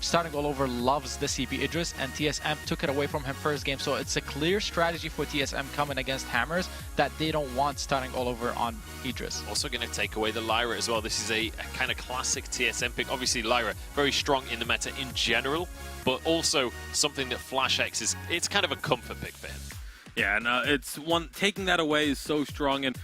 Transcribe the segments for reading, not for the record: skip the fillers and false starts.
starting all over loves the CP Idris, and TSM took it away from him first game. So it's a clear strategy for TSM coming against Hammers that they don't want starting all over on Idris. Also going to take away the Lyra as well. This is a kind of classic TSM pick. Obviously, Lyra very strong in the meta in general, but also something that Flash X is, it's kind of a comfort pick for him. Yeah, and it's one, taking that away is so strong, and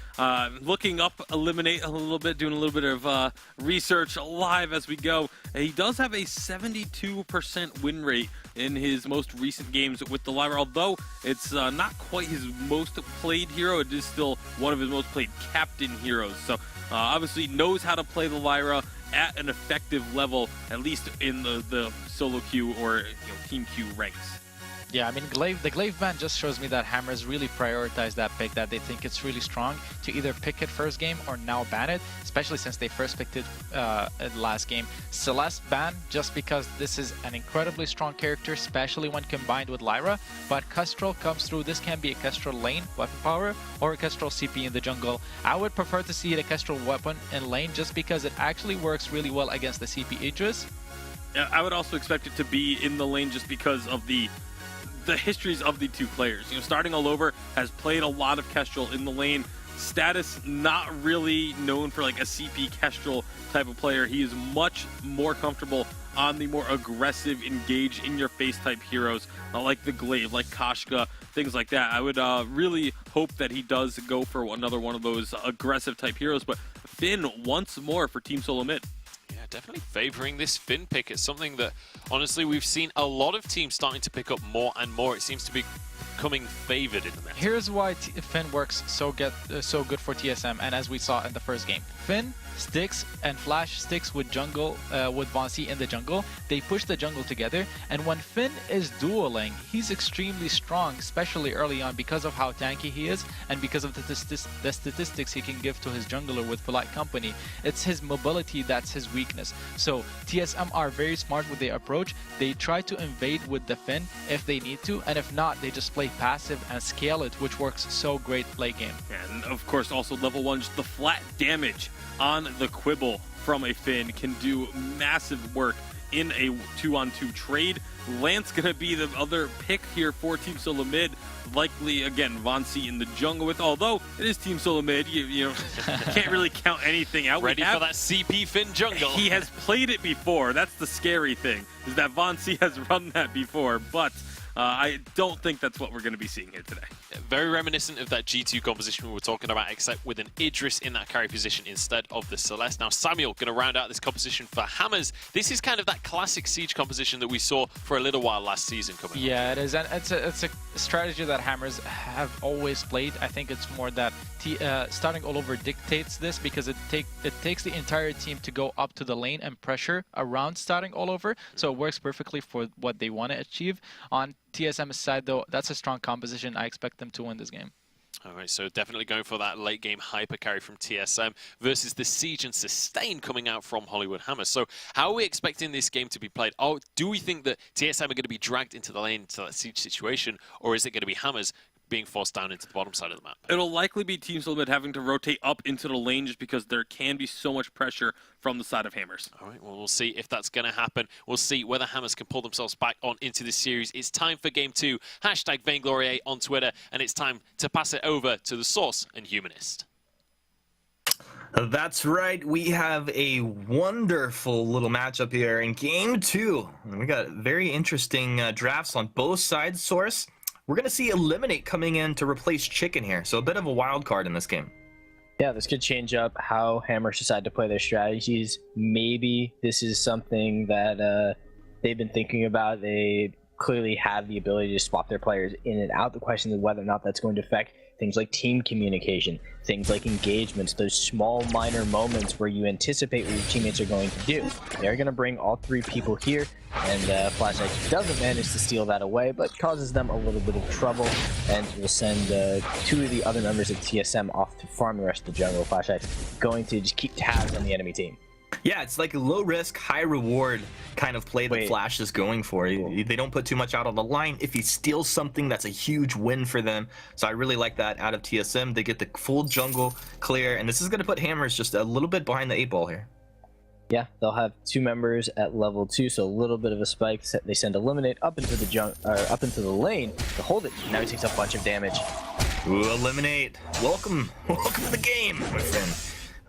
looking up Eliminate a little bit, doing a little bit of research live as we go. He does have a 72% win rate in his most recent games with the Lyra, although it's not quite his most played hero. It is still one of his most played captain heroes. So obviously knows how to play the Lyra at an effective level, at least in the solo queue or team queue ranks. Yeah, I mean, the Glaive ban just shows me that Hammers really prioritize that pick, that they think it's really strong to either pick it first game or now ban it, especially since they first picked it in last game. Celeste ban just because this is an incredibly strong character, especially when combined with Lyra, but Kestrel comes through. This can be a Kestrel lane weapon power or a Kestrel CP in the jungle. I would prefer to see it a Kestrel weapon in lane just because it actually works really well against the CP Idris. Yeah, I would also expect it to be in the lane just because of the histories of the two players. Starting all over has played a lot of Kestrel in the lane. Status not really known for like a CP Kestrel type of player. He is much more comfortable on the more aggressive, engage in your face type heroes like the Glaive, like Kashka, things like that. I would really hope that he does go for another one of those aggressive type heroes, but Finn once more for Team Solo Mid. Yeah, definitely favoring this Finn pick. It's something that, honestly, we've seen a lot of teams starting to pick up more and more. It seems to be becoming favored in the meta. Here's why Finn works so good for TSM, and as we saw in the first game. Finn sticks and Flash sticks with jungle, with Vainglory in the jungle. They push the jungle together, and when Finn is dueling, he's extremely strong, especially early on because of how tanky he is and because of the statistics he can give to his jungler with polite company. It's his mobility that's his weakness. So TSM are very smart with their approach. They try to invade with the Finn if they need to, and if not, they just play passive and scale it, which works so great late game. And of course also level 1, just the flat damage on the Quibble from a Finn can do massive work in a 2-on-2 trade. Lance gonna be the other pick here for Team Solo Mid. Likely again Vainglory in the jungle with, although it is Team Solo Mid, you can't really count anything out. Ready for that CP Finn jungle. He has played it before. That's the scary thing, is that Vainglory has run that before, but I don't think that's what we're going to be seeing here today. Very reminiscent of that G2 composition we were talking about, except with an Idris in that carry position instead of the Celeste. Now Samuel going to round out this composition for Hammers. This is kind of that classic Siege composition that we saw for a little while last season coming Yeah, it is, and it's a strategy that Hammers have always played. I think it's more that starting all over dictates this, because it takes the entire team to go up to the lane and pressure around starting all over, so it works perfectly for what they want to achieve. On TSM's side though, that's a strong composition. I expect them to win this game. Alright, so definitely going for that late game hyper carry from TSM versus the Siege and Sustain coming out from Hollywood Hammers. So how are we expecting this game to be played? Oh, do we think that TSM are going to be dragged into the lane to that Siege situation, or is it going to be Hammers being forced down into the bottom side of the map? It'll likely be Team Solo Mid having to rotate up into the lane just because there can be so much pressure from the side of Hammers. All right, well, we'll see if that's going to happen. We'll see whether Hammers can pull themselves back on into this series. It's time for Game 2. Hashtag Vainglory on Twitter, and it's time to pass it over to the Source and Humanist. That's right. We have a wonderful little matchup here in Game 2. We got very interesting drafts on both sides, Source. We're going to see Eliminate coming in to replace Chicken here, so a bit of a wild card in this game. Yeah, this could change up how Hammers decide to play their strategies. Maybe this is something that they've been thinking about. They clearly have the ability to swap their players in and out. The question is whether or not that's going to affect things like team communication, things like engagements, those small minor moments where you anticipate what your teammates are going to do. They're going to bring all three people here, and Flash X doesn't manage to steal that away, but causes them a little bit of trouble, and will send two of the other members of TSM off to farm the rest of the jungle. Flash X going to just keep tabs on the enemy team. Yeah, it's like a low risk, high reward kind of play that Flash is going for. They don't put too much out on the line. If he steals something, that's a huge win for them. So I really like that out of TSM. They get the full jungle clear, and this is going to put Hammers just a little bit behind the 8 ball here. Yeah, they'll have 2 members at level 2, so a little bit of a spike. They send Eliminate up into the up into the lane to hold it. Now he takes a bunch of damage. Ooh, Eliminate. Welcome to the game, my friend.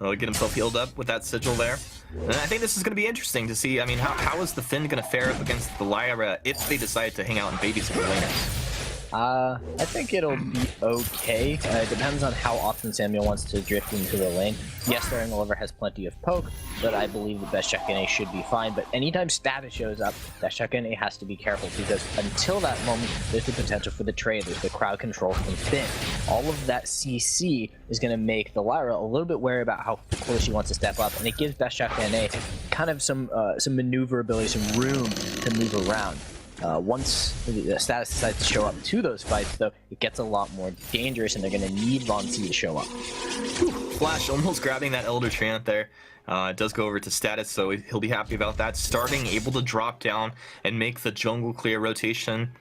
Oh, get himself healed up with that sigil there. And I think this is going to be interesting to see. I mean, how is the Finn going to fare up against the Lyra if they decide to hang out and babysit the laners? I think it'll be okay. It depends on how often Samuel wants to drift into the lane. Yes, Starting Oliver has plenty of poke, but I believe that Best Check NA should be fine. But anytime Status shows up, Best Check NA has to be careful, because until that moment, there's the potential for the trade. There's the crowd control from Finn. All of that CC is going to make the Lyra a little bit wary about how quickly she wants to step up, and it gives Best Check NA kind of some maneuverability, some room to move around. Once the Status decides to show up to those fights, though, it gets a lot more dangerous, and they're going to need Von C to show up. Flash almost grabbing that Elder Treant there. It does go over to Status, so he'll be happy about that. Starting, able to drop down and make the jungle clear rotation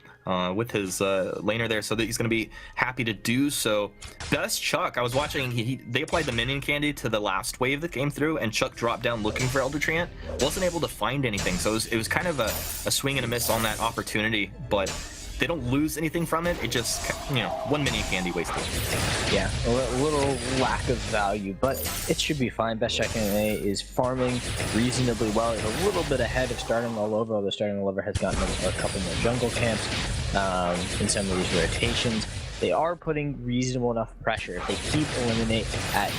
with his laner there, so that he's going to be happy to do so. Best Chuck, I was watching, they applied the minion candy to the last wave that came through, and Chuck dropped down looking for Elder Treant. Wasn't able to find anything, so it was kind of a swing and a miss on that opportunity, but they don't lose anything from it. It just, one minion candy wasted. Yeah, a little lack of value, but it should be fine. Best Check NA is farming reasonably well. It's a little bit ahead of Starting All Over, although Starting All Over has gotten a couple more jungle camps in some of these rotations. They are putting reasonable enough pressure. If they keep Eliminate at,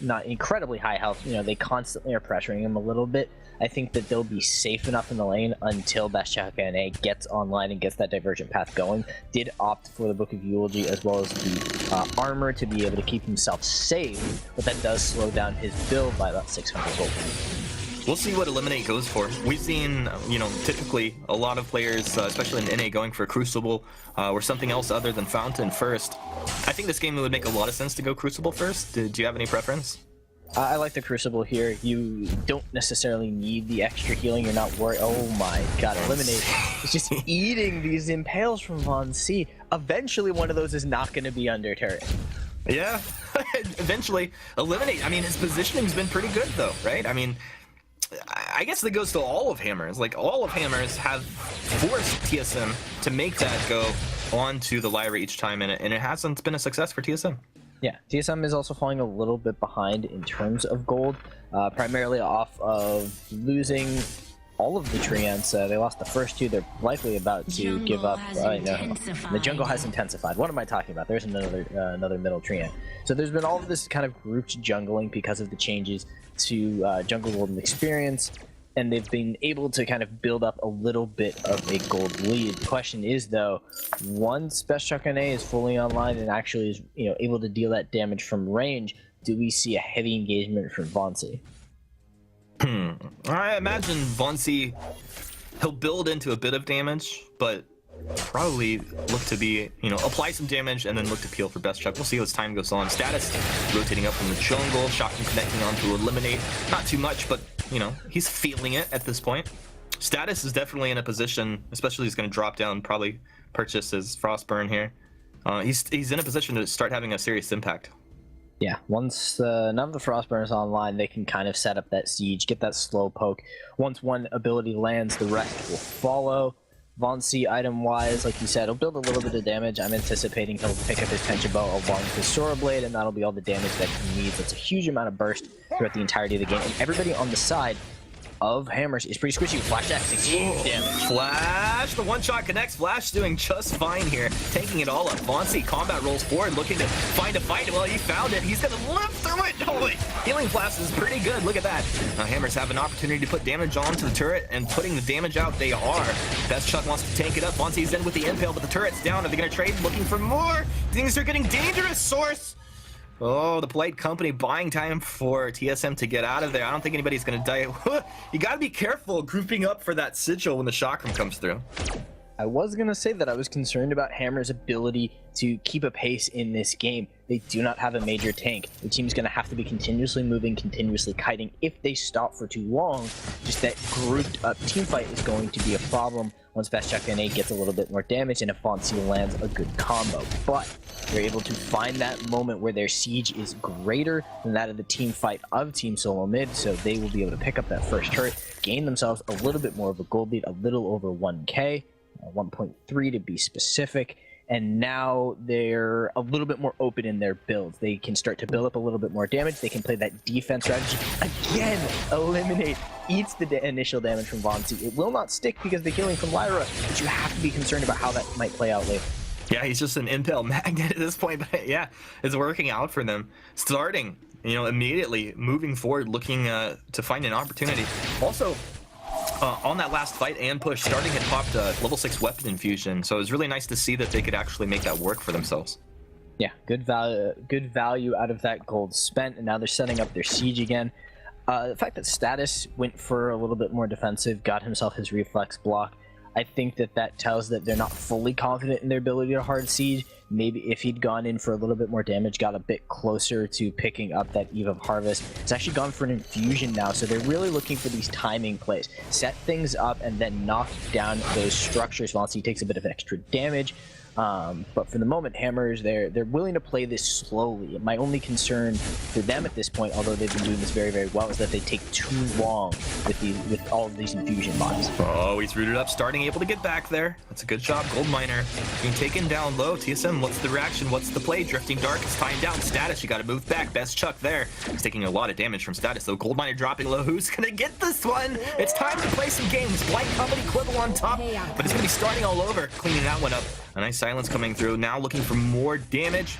not incredibly high health, they constantly are pressuring him a little bit. I think that they'll be safe enough in the lane until Best Check NA gets online and gets that divergent path going. Did opt for the Book of Eulogy as well as the armor to be able to keep himself safe, but that does slow down his build by about 600 gold. We'll see what Eliminate goes for. We've seen, typically a lot of players, especially in NA, going for Crucible or something else other than Fountain first. I think this game would make a lot of sense to go Crucible first. Do you have any preference? I like the Crucible here. You don't necessarily need the extra healing. You're not worried. Oh my god, Eliminate is just eating these impales from Von C. Eventually, one of those is not going to be under turret. Yeah, eventually. Eliminate, I mean, his positioning's been pretty good, though, right? I mean, I guess that goes to all of Hammers. Like, all of Hammers have forced TSM to make that go onto the Lyra each time, and it hasn't been a success for TSM. Yeah, TSM is also falling a little bit behind in terms of gold, primarily off of losing all of the Treants. They lost the first 2. They're likely about to give up. The jungle has intensified. What am I talking about? There's another middle Treant. So there's been all of this kind of grouped jungling because of the changes to jungle golden experience, and they've been able to kind of build up a little bit of a gold lead. The question is, though, once Best Check NA is fully online and actually is able to deal that damage from range, do we see a heavy engagement from Von C? I imagine Von C, he'll build into a bit of damage, but probably look to be, apply some damage and then look to peel for Best Chuck. We'll see as time goes on. Status rotating up from the jungle, Shotgun connecting onto Eliminate. Not too much, but, he's feeling it at this point. Status is definitely in a position, especially he's going to drop down, probably purchase his Frostburn here. He's in a position to start having a serious impact. Yeah, once none of the Frostburn is online, they can kind of set up that siege, get that slow poke. Once one ability lands, the rest will follow. Von C, item-wise, like you said, he'll build a little bit of damage. I'm anticipating he'll pick up his Tension Bow along with his Sora Blade, and that'll be all the damage that he needs. That's a huge amount of burst throughout the entirety of the game. And everybody on the side of Hammers is pretty squishy. Flash X, huge damage. Flash, the one-shot connects. Flash doing just fine here, taking it all up. Von C, combat rolls forward, looking to find a fight. Well, he found it. He's going to live through it. Holy, healing flash is pretty good. Look at that. Hammers have an opportunity to put damage onto the turret, and putting the damage out, they are. Best Chuck wants to tank it up. Von C's in with the impale, but the turret's down. Are they going to trade? Looking for more. Things are getting dangerous. Source. Oh, the Polite Company buying time for TSM to get out of there. I don't think anybody's going to die. You got to be careful grouping up for that sigil when the chakram comes through. I was going to say that I was concerned about Hammer's ability to keep a pace in this game. They do not have a major tank. The team's going to have to be continuously moving, continuously kiting. If they stop for too long, just that grouped up team fight is going to be a problem once Best Check NA gets a little bit more damage and if Von C lands a good combo. But they're able to find that moment where their siege is greater than that of the team fight of Team Solo Mid, so they will be able to pick up that first turret, gain themselves a little bit more of a gold lead, a little over 1k, 1.3 to be specific, and now they're a little bit more open in their builds. They can start to build up a little bit more damage. They can play that defense strategy. Again, Eliminate eats the initial damage from Vainglory. It will not stick because the killing from Lyra, but you have to be concerned about how that might play out later. Yeah, he's just an impale magnet at this point, but yeah, it's working out for them. Starting, immediately moving forward, looking to find an opportunity. Also, on that last fight and push, Starting had popped a level 6 weapon infusion, so it was really nice to see that they could actually make that work for themselves. Yeah, good value out of that gold spent, and now they're setting up their siege again. The fact that Status went for a little bit more defensive, got himself his reflex block, I think that tells that they're not fully confident in their ability to hard siege. Maybe if he'd gone in for a little bit more damage, got a bit closer to picking up that Eve of Harvest. It's actually gone for an infusion now, so they're really looking for these timing plays. Set things up and then knock down those structures while he takes a bit of extra damage. But for the moment, Hammers, they're willing to play this slowly. My only concern for them at this point, although they've been doing this very, very well, is that they take too long with all of these infusion bots. Oh, he's rooted up, Starting able to get back there. That's a good job. Gold Miner being taken down low. TSM, what's the reaction? What's the play? Drifting Dark is timed down. Status, you got to move back. Best Chuck there. He's taking a lot of damage from Status, though. Gold Miner dropping low. Who's going to get this one? It's time to play some games. Blight Company Quibble on top, but it's going to be Starting all over, cleaning that one up. A nice silence coming through. Now looking for more damage.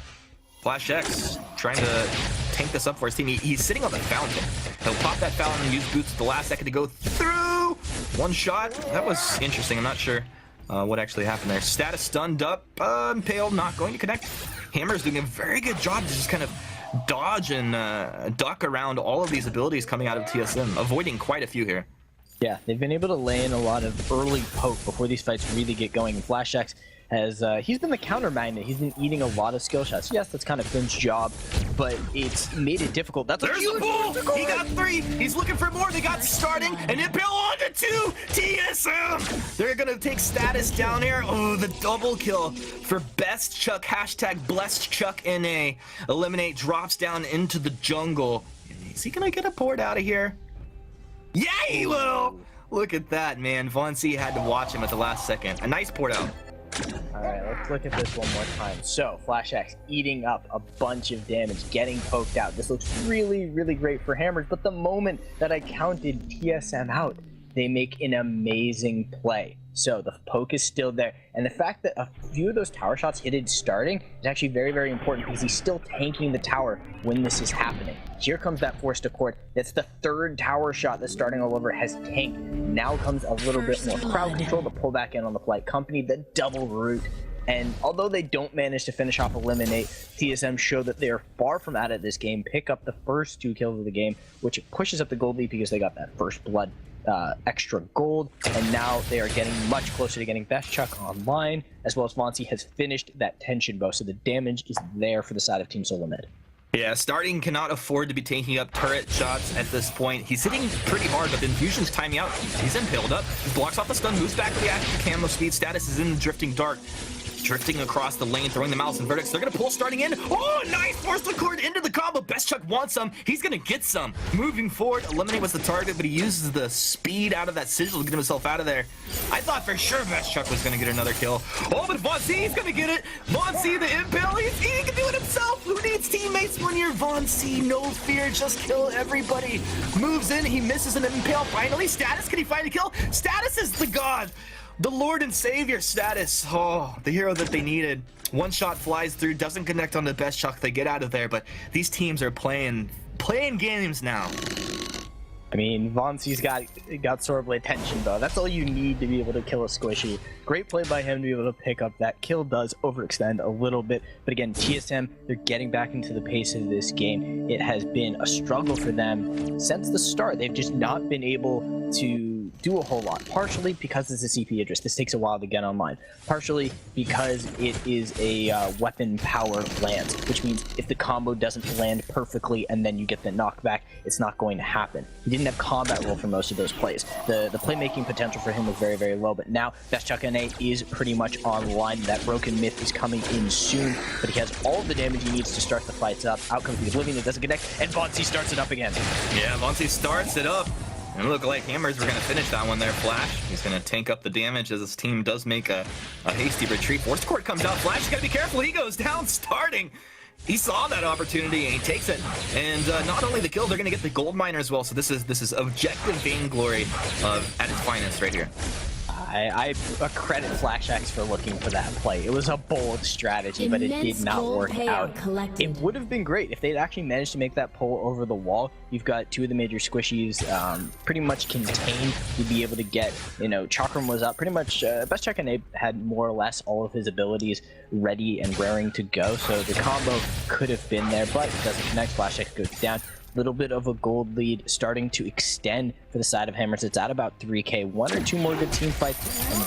Flash X trying to tank this up for his team. He's sitting on the fountain. He'll pop that fountain and use boots at the last second to go through. One shot. That was interesting. I'm not sure what actually happened there. Status stunned up. Impaled, not going to connect. Hammer's doing a very good job to just kind of dodge and duck around all of these abilities coming out of TSM, avoiding quite a few here. Yeah, they've been able to lay in a lot of early poke before these fights really get going. And Flash X has he's been the counter magnet. He's been eating a lot of skill shots. Yes, that's kind of Finn's job, but it's made it difficult. That's There's the bull! He got 3! He's looking for more. They got Starting, and Impale on to 2! TSM! They're gonna take Status down here. Oh, the double kill for Best Chuck. Hashtag Blessed Chuck NA. Eliminate drops down into the jungle. Is he gonna get a port out of here? Yeah, he will! Look at that, man. Vainglory had to watch him at the last second. A nice port out. Alright, let's look at this one more time. So, Flash X eating up a bunch of damage, getting poked out. This looks really, really great for Hammers, but the moment that I counted TSM out, they make an amazing play. So the poke is still there, and the fact that a few of those tower shots hit Starting is actually very, very important because he's still tanking the tower when this is happening. Here comes that force to court. That's the 3rd tower shot that Starting all over has tanked. Now comes a little bit more crowd control to pull back in on the Blight Company, the double root. And although they don't manage to finish off Eliminate, TSM show that they are far from out of this game, pick up the first 2 kills of the game, which pushes up the gold lead because they got that first blood extra gold, and now they are getting much closer to getting Best Chuck online, as well as Vainglory has finished that tension bow, so the damage is there for the side of Team Solo Mid. Yeah, Starting cannot afford to be taking up turret shots at this point. He's hitting pretty hard, but the infusion's timing out. He's impaled up. He blocks off the stun, moves back to the active camo speed. Status is in the Drifting Dark. Drifting across the lane, throwing the mouse and verdicts. They're gonna pull Starting in. Oh, nice! Force the cord into the combo. Best Chuck wants some. He's gonna get some. Moving forward, Eliminate was the target, but he uses the speed out of that sigil to get himself out of there. I thought for sure Best Chuck was gonna get another kill. Oh, but Vainglory's gonna get it. Vainglory, the impale, he can do it himself. Who needs teammates when you're Vainglory? No fear, just kill everybody. Moves in, he misses an impale. Finally, Status, can he find a kill? Status is the god. The Lord and Savior. Status. Oh, the hero that they needed. One shot flies through, doesn't connect on the Best Chuck. They get out of there, but these teams are playing games now. I mean, Vainglory's got Swordblade tension, though. That's all you need to be able to kill a squishy. Great play by him to be able to pick up that kill. Does overextend a little bit, but again, TSM, they're getting back into the pace of this game. It has been a struggle for them since the start. They've just not been able to do a whole lot. Partially because it's a CP address. This takes a while to get online. Partially because it is a weapon power lance, which means if the combo doesn't land perfectly and then you get the knockback, it's not going to happen. He didn't have combat roll for most of those plays. The playmaking potential for him was very, very low, but now Best Chuck NA is pretty much online. That broken myth is coming in soon, but he has all the damage he needs to start the fights up. Out comes the Oblivion, it doesn't connect, and Vainglory starts it up again. Yeah, Vainglory starts it up. And it looked like Hammers were going to finish that one there. Flash, he's going to tank up the damage as his team does make a hasty retreat. Force Court comes out. Flash, you got to be careful. He goes down starting. He saw that opportunity and he takes it. And not only the kill, they're going to get the gold miner as well. So this is objective Vainglory at its finest right here. I credit FlashX for looking for that play. It was a bold strategy, but it did not work out. It would have been great if they'd actually managed to make that pull over the wall. You've got two of the major squishies pretty much contained. You'd be able to get, Chakram was up. Pretty much, Best Check NA had more or less all of his abilities ready and raring to go, so the combo could have been there, but it doesn't connect. FlashX goes down. Little bit of a gold lead starting to extend for the side of Hammers. It's at about 3K. One or two more good team fights, and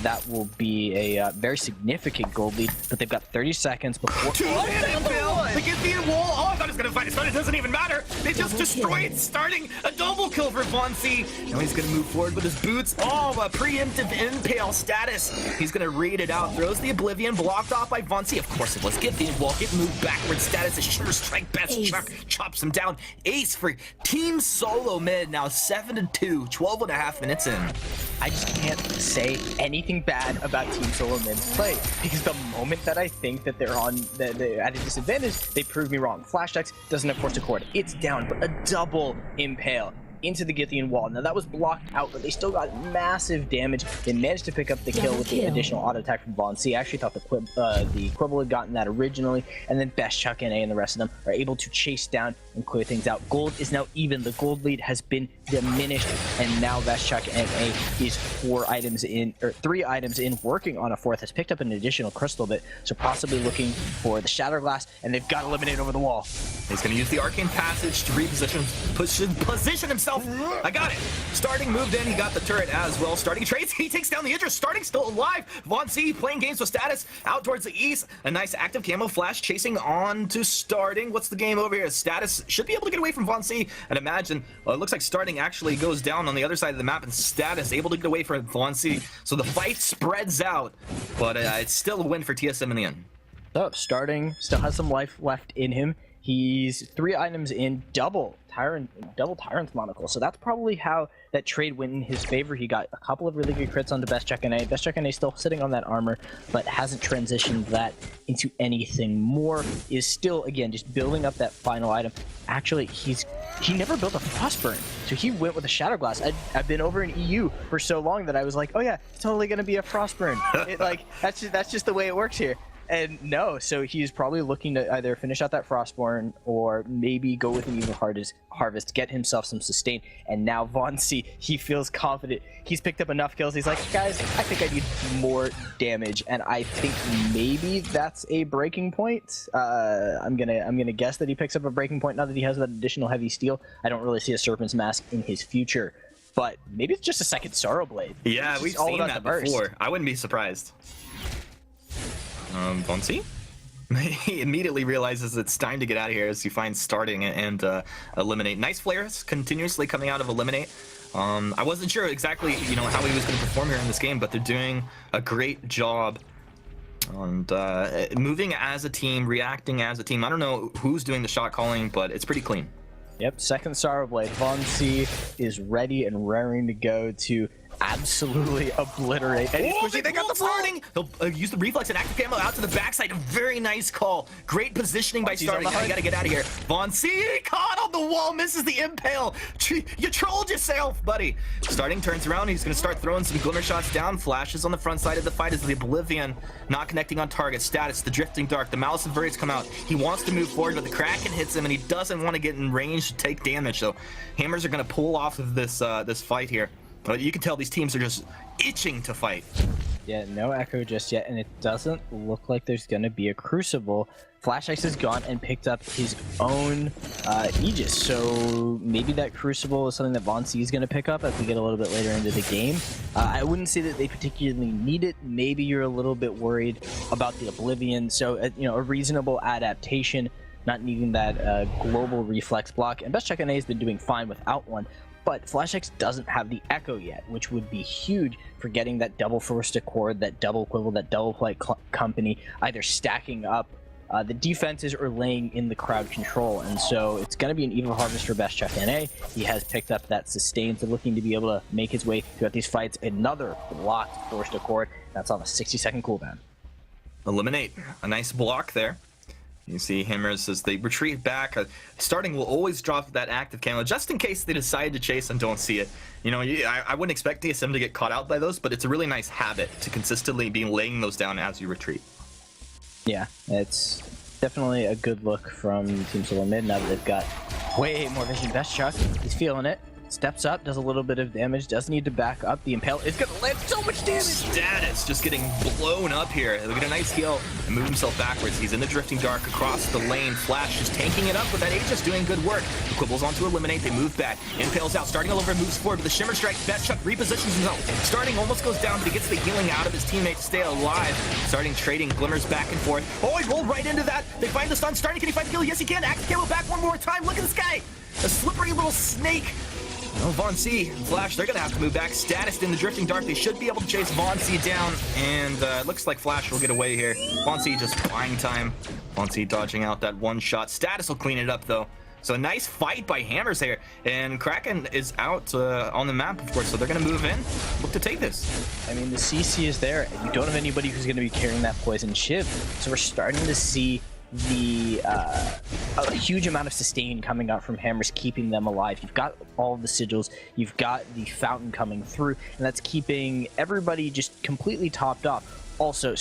that will be a very significant gold lead. But they've got 30 seconds before. They get the wall. Oh, I thought it was gonna fight his stun. It doesn't even matter. They just destroyed, starting a double kill for Vainglory. Now he's gonna move forward with his boots. Oh, a preemptive impale status. He's gonna raid it out. Throws the Oblivion, blocked off by Vainglory. Of course it was. Get the wall. Get moved backwards. Status is sure strike. Best Chuck chops him down. Ace for Team Solo mid. Now 7-2. 12.5 minutes in. I just can't say anything bad about Team Solo mid's play, because the moment that I think that they're at a disadvantage, they prove me wrong. FlashX doesn't have Force Accord. It's down, but a double impale into the Githian wall. Now that was blocked out, but they still got massive damage. They managed to pick up the kill with the additional auto attack from Vainglory. I actually thought the Quibble had gotten that originally, and then Best Chuck NA and the rest of them are able to chase down and clear things out. Gold is now even. The gold lead has been diminished, and now Best Chuck NA is 3 items in, working on a fourth, has picked up an additional crystal bit, so possibly looking for the Shatter Glass, and they've got to eliminate over the wall. He's going to use the Arcane Passage to position himself. I got it. Starting moved in. He got the turret as well. Starting trades. He takes down the Idris. Starting still alive. Vainglory playing games with status out towards the east. A nice active camo flash chasing on to starting. What's the game over here? Status should be able to get away from Vainglory. And imagine, it looks like starting actually goes down on the other side of the map, and status able to get away from Vainglory. So the fight spreads out, but it's still a win for TSM in the end. So starting still has some life left in him. He's 3 items in, double Tyrant's Monocle. So that's probably how that trade went in his favor. He got a couple of really good crits onto Best Chuck NA. Best Chuck NA still sitting on that armor, but hasn't transitioned that into anything more. Is still, again, just building up that final item. Actually, he never built a Frostburn, so he went with a Shatter Glass. I've been over in EU for so long that I was like, oh yeah, it's totally gonna be a Frostburn. That's just the way it works here. And no, so he's probably looking to either finish out that Frostborn or maybe go with an Evil Harvest, get himself some sustain. And now Vainglory, he feels confident. He's picked up enough kills. He's like, guys, I think I need more damage, and I think maybe that's a breaking point. I'm gonna guess that he picks up a breaking point now that he has that additional heavy steel. I don't really see a Serpent's Mask in his future, but maybe it's just a second Sorrow Blade. Yeah, we've seen that before. I wouldn't be surprised. Vainglory? He immediately realizes it's time to get out of here as he finds starting and eliminate. Nice flares continuously coming out of eliminate. I wasn't sure exactly, how he was going to perform here in this game, but they're doing a great job and moving as a team, reacting as a team. I don't know who's doing the shot calling, but it's pretty clean. Yep, second Sorrow Blade. Vainglory is ready and raring to go to absolutely obliterate. And they got the starting. They'll use the reflex and active camo out to the backside. A very nice call. Great positioning by starting. Now you gotta get out of here. Vainglory caught on the wall, misses the impale. You trolled yourself, buddy. Starting turns around. He's gonna start throwing some glimmer shots down. Flashes on the front side of the fight as the Oblivion not connecting on target. Status, the Drifting Dark, the Malice of Verdi's come out. He wants to move forward, but the Kraken hits him, and he doesn't want to get in range to take damage. So Hammers are gonna pull off of this this fight here. But you can tell these teams are just itching to fight. Yeah, no Echo just yet, and it doesn't look like there's going to be a Crucible. FlashX has gone and picked up his own Aegis, so maybe that Crucible is something that Von C is going to pick up as we get a little bit later into the game. I wouldn't say that they particularly need it. Maybe you're a little bit worried about the Oblivion, so a reasonable adaptation, not needing that global reflex block. And Best Check NA has been doing fine without one. But FlashX doesn't have the Echo yet, which would be huge for getting that double Forced Accord, that double Quivel, that double Flight Company, either stacking up the defenses or laying in the crowd control. And so it's going to be an even harvest for Best Check NA. He has picked up that sustain, so looking to be able to make his way throughout these fights. Another blocked Forced Accord. That's on a 60-second cooldown. Eliminate. A nice block there. You see Hammers as they retreat back. Starting will always drop that active camo just in case they decide to chase and don't see it. I wouldn't expect TSM to get caught out by those, but it's a really nice habit to consistently be laying those down as you retreat. Yeah, it's definitely a good look from Team Solo Mid now that they've got way more vision. Best Chuck, he's feeling it. Steps up, does a little bit of damage, does need to back up. The Impale is going to land so much damage! Status just getting blown up here. He'll get a nice heal and move himself backwards. He's in the Drifting Dark across the lane. Flash is tanking it up with that Aegis doing good work. The Quibbles on to Eliminate, they move back. Impale's out, starting all over, moves forward with the Shimmer Strike. Best Chuck repositions himself. Starting almost goes down, but he gets the healing out of his teammate to stay alive. Starting trading glimmers back and forth. Oh, he rolled right into that. They find the stun. Starting, can he find the kill? Yes, he can. Active camo back one more time. Look at this guy. A slippery little snake. Oh, Von C and Flash, they're going to have to move back. Status in the Drifting Dark. They should be able to chase Von C down. And it looks like Flash will get away here. Von C just buying time. Von C dodging out that one shot. Status will clean it up, though. So a nice fight by Hammers here. And Kraken is out on the map, of course, so they're going to move in. Look to take this. I mean, the CC is there, and you don't have anybody who's going to be carrying that Poison Shiv. So we're starting to see a huge amount of sustain coming out from Hammers, keeping them alive. You've got all of the sigils, you've got the fountain coming through, and that's keeping everybody just completely topped off. Also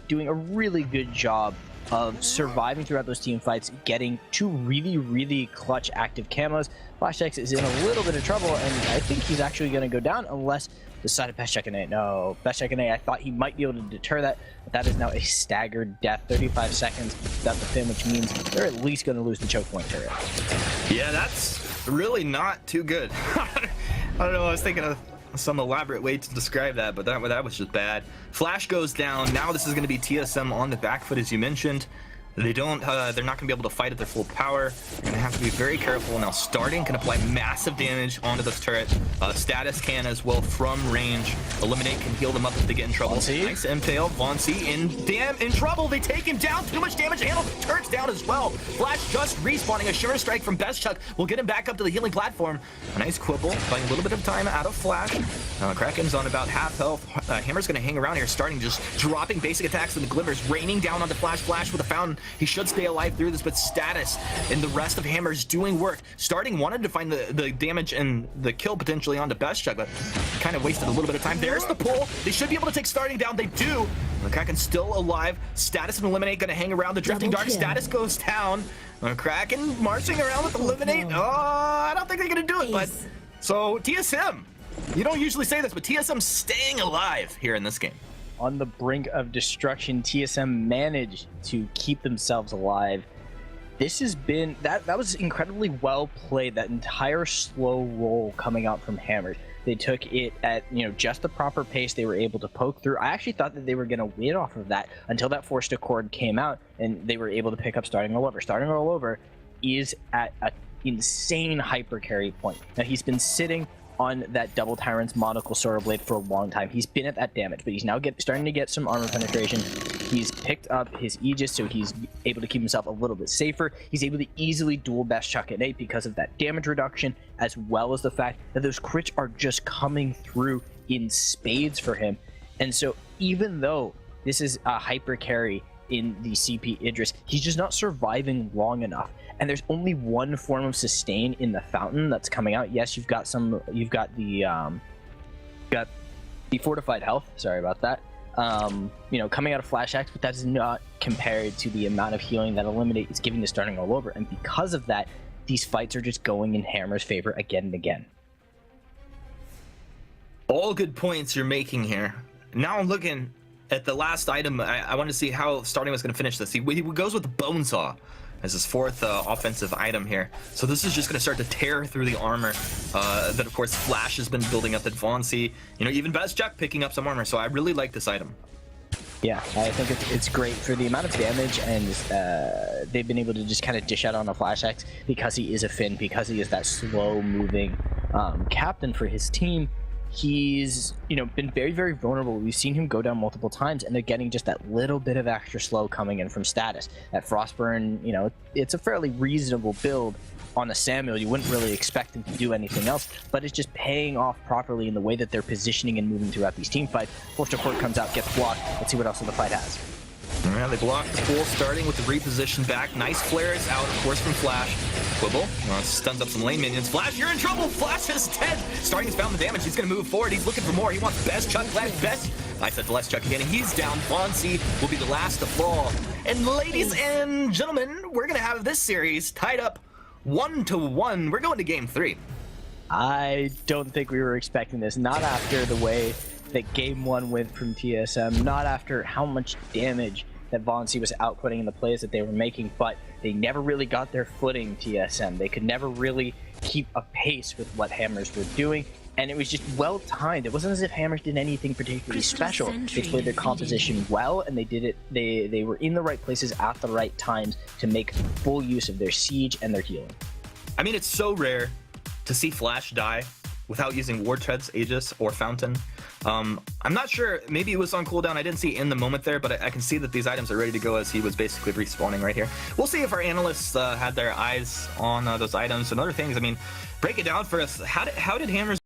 doing a really good job of surviving throughout those team fights, getting two really clutch active camos. FlashX is in a little bit of trouble, and I think he's actually going to go down unless the side of Best Check NA. No, Best Check NA, I thought he might be able to deter that, but that is now a staggered death. 35 seconds without the Finn, which means they're at least going to lose the choke point turret. Yeah, that's really not too good. I don't know, I was thinking of some elaborate way to describe that, but that was just bad. Flash goes down. Now this is going to be TSM on the back foot, as you mentioned. They're not going to be able to fight at their full power. They're going to have to be very careful. Now starting can apply massive damage onto this turret. Status can as well from range. Eliminate can heal them up if they get in trouble. Nice Impale. Von C in trouble. They take him down. Too much damage to handle. The turret's down as well. Flash just respawning. A Shimmer Strike from Best Chuck will get him back up to the healing platform. A nice Quibble, buying a little bit of time out of Flash. Kraken's on about half health. Hammer's going to hang around here, starting just dropping basic attacks in the glimmers, raining down onto Flash. Flash with a fountain. He should stay alive through this, but Status and the rest of Hammers doing work. Starting wanted to find the damage and the kill potentially onto Best Chuck, but kind of wasted a little bit of time. There's the pull. They should be able to take Starting down. They do. The Kraken's still alive. Status and Eliminate going to hang around. The Drifting Dark. Status goes down. Kraken marching around with Eliminate. Oh, I don't think they're going to do it, but so TSM. You don't usually say this, but TSM staying alive here in this game. On the brink of destruction, TSM managed to keep themselves alive. This has been that was incredibly well played. That entire slow roll coming out from Hammers, they took it at just the proper pace. They were able to poke through. I actually thought that they were going to win off of that until that Forced Accord came out, and they were able to pick up Starting All Over. Starting All Over is at an insane hyper carry point. Now he's been sitting on that Double Tyrant's Monocle Solar Blade for a long time. He's been at that damage, but he's now starting to get some armor penetration. He's picked up his Aegis, so he's able to keep himself a little bit safer. He's able to easily dual Best Chuck at 8 because of that damage reduction, as well as the fact that those crits are just coming through in spades for him. And so even though this is a hyper carry in the CP Idris, he's just not surviving long enough. And there's only one form of sustain in the fountain that's coming out. Yes, you've got the fortified health. Sorry about that. Coming out of Flash X, but that is not compared to the amount of healing that Eliminate is giving to Starting All Over. And because of that, these fights are just going in Hammer's favor again and again. All good points you're making here. now I'm looking at the last item. I wanted to see how Starting was going to finish this. He goes with the Bone Saw as his fourth offensive item here. So this is just going to start to tear through the armor that, of course, Flash has been building up at Vainglory. You know, even Bezchuk picking up some armor. So I really like this item. Yeah, I think it's great for the amount of damage, and they've been able to just kind of dish out on a Flash X because he is a Finn, because he is that slow-moving captain for his team. He's, you know, been very, very vulnerable. We've seen him go down multiple times, and they're getting just that little bit of extra slow coming in from Status. That Frostburn, you know, it's a fairly reasonable build on a Samuel. You wouldn't really expect him to do anything else, but it's just paying off properly in the way that they're positioning and moving throughout these team fights. Forced to Court comes out, gets blocked. Let's see what else the fight has. Yeah, they block the pool, starting with the reposition back. Nice flares out, of course, from Flash. Quibble stuns up some lane minions. Flash, you're in trouble! Flash is dead! Starting has found the damage. He's going to move forward. He's looking for more. He wants best Chuck, best. I said the less Chuck again, and he's down. Vainglory will be the last to fall. And ladies and gentlemen, we're going to have this series tied up 1-1. We're going to game 3. I don't think we were expecting this. Not after the way that game 1 went from TSM. Not after how much damage that Vainglory was outputting in the plays that they were making, but they never really got their footing, TSM. They could never really keep a pace with what Hammers were doing, and it was just well timed. It wasn't as if Hammers did anything particularly special. They played their composition well, and they did it. They were in the right places at the right times to make full use of their siege and their healing. I mean, it's so rare to see Flash die without using Ward Treads, Aegis, or Fountain. I'm not sure, maybe it was on cooldown. I didn't see it in the moment there, but I can see that these items are ready to go as he was basically respawning right here. We'll see if our analysts had their eyes on those items and other things. I mean, break it down for us. How did Hammers